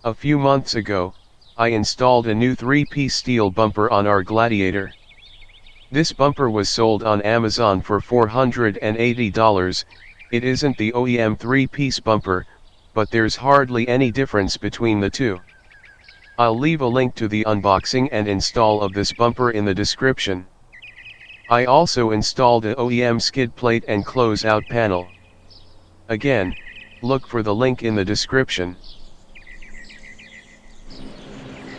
A few months ago, I installed a new 3-piece steel bumper on our Gladiator. This bumper was sold on Amazon for $480, it isn't the OEM 3-piece bumper, but there's hardly any difference between the two. I'll leave a link to the unboxing and install of this bumper in the description. I also installed a OEM skid plate and close-out panel. Again, look for the link in the description.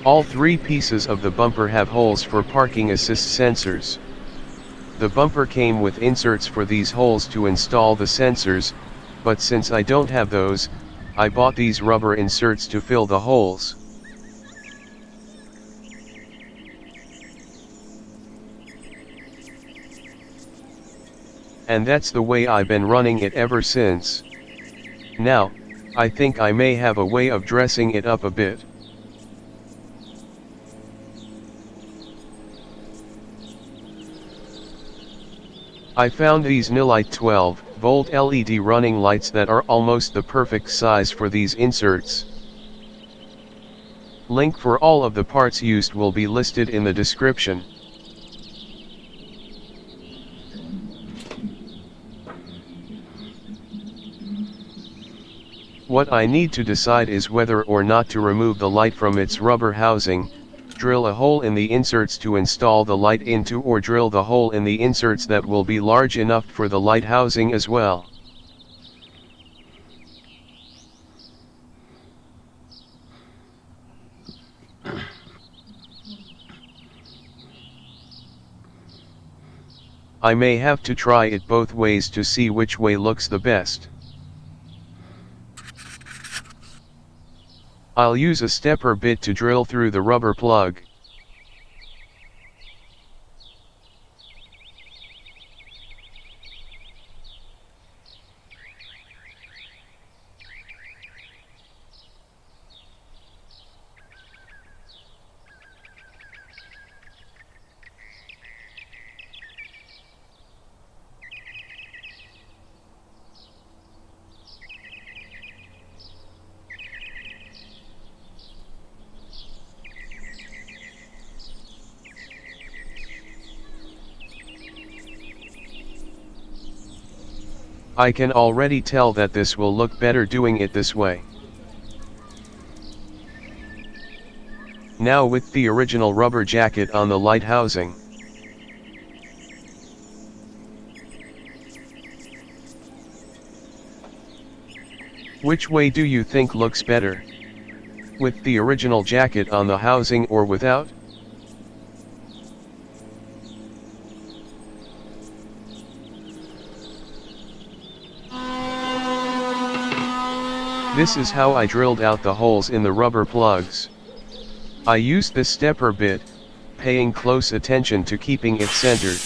All 3 pieces of the bumper have holes for parking assist sensors. The bumper came with inserts for these holes to install the sensors, but since I don't have those, I bought these rubber inserts to fill the holes. And that's the way I've been running it ever since. Now, I think I may have a way of dressing it up a bit. I found these Nilite 12-volt LED running lights that are almost the perfect size for these inserts. Link for all of the parts used will be listed in the description. What I need to decide is whether or not to remove the light from its rubber housing, drill a hole in the inserts to install the light into, or drill the hole in the inserts that will be large enough for the light housing as well. I may have to try it both ways to see which way looks the best. I'll use a stepper bit to drill through the rubber plug. I can already tell that this will look better doing it this way. Now with the original rubber jacket on the light housing. Which way do you think looks better? With the original jacket on the housing or without? This is how I drilled out the holes in the rubber plugs. I used this stepper bit, paying close attention to keeping it centered.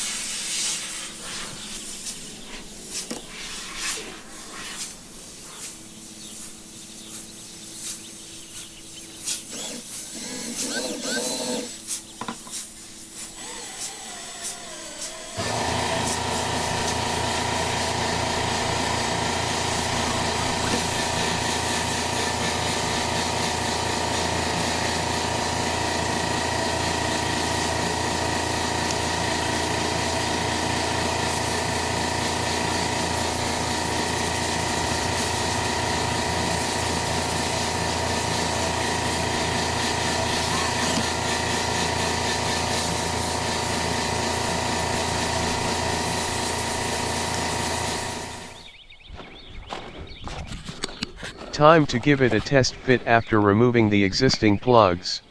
Time to give it a test fit after removing the existing plugs.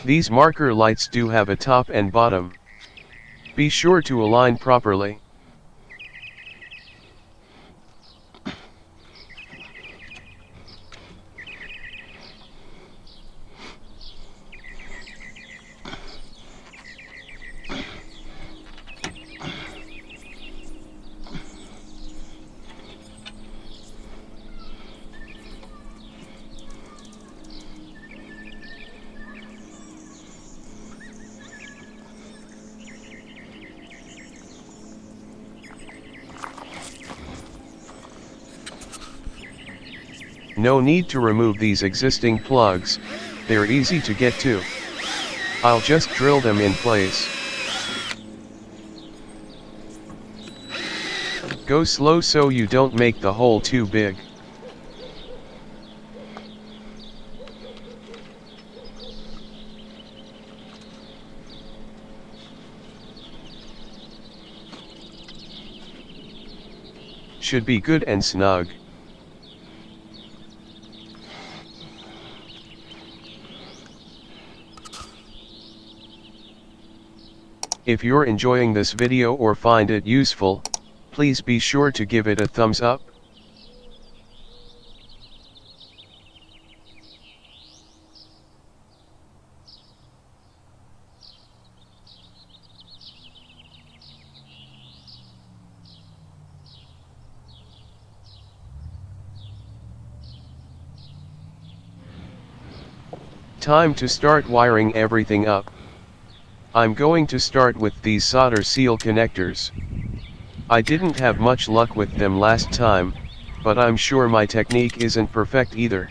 These marker lights do have a top and bottom. Be sure to align properly. No need to remove these existing plugs, they're easy to get to. I'll just drill them in place. Go slow so you don't make the hole too big. Should be good and snug. If you're enjoying this video or find it useful, please be sure to give it a thumbs up. Time to start wiring everything up. I'm going to start with these solder seal connectors. I didn't have much luck with them last time, but I'm sure my technique isn't perfect either.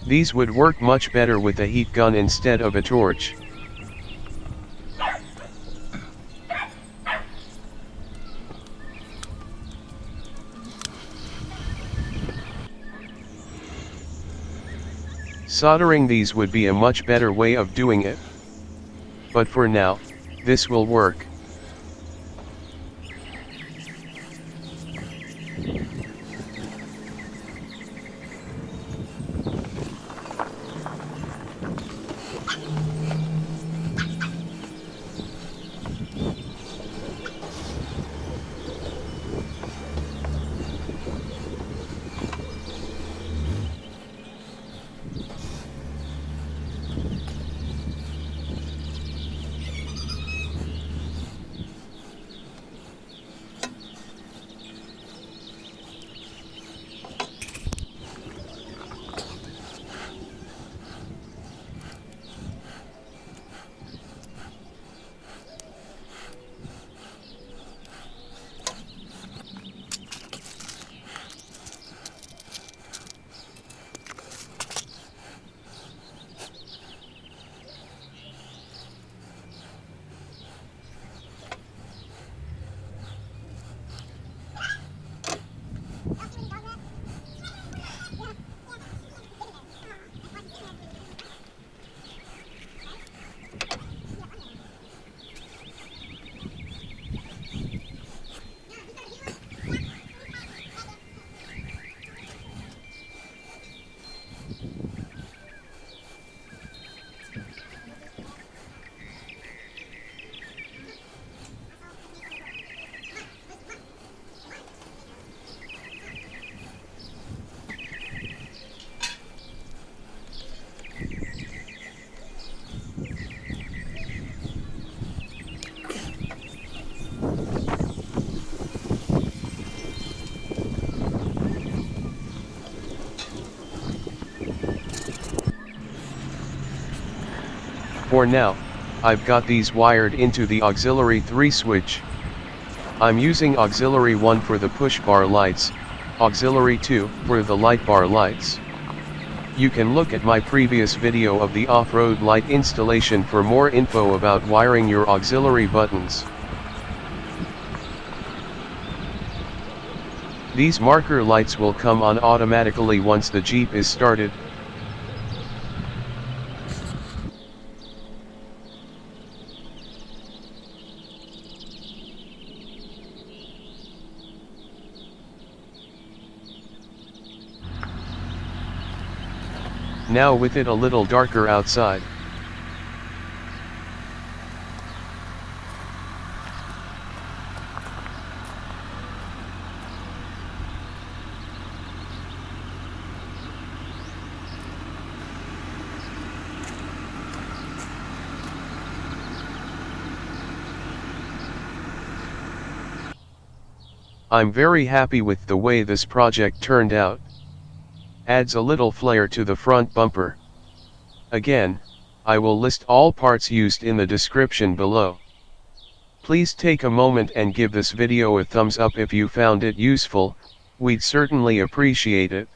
These would work much better with a heat gun instead of a torch. Soldering these would be a much better way of doing it. But for now, this will work. For now, I've got these wired into the auxiliary 3 switch. I'm using auxiliary 1 for the push bar lights, auxiliary 2 for the light bar lights. You can look at my previous video of the off-road light installation for more info about wiring your auxiliary buttons. These marker lights will come on automatically once the Jeep is started. Now with it a little darker outside. I'm very happy with the way this project turned out. Adds a little flair to the front bumper. Again, I will list all parts used in the description below. Please take a moment and give this video a thumbs up if you found it useful, we'd certainly appreciate it.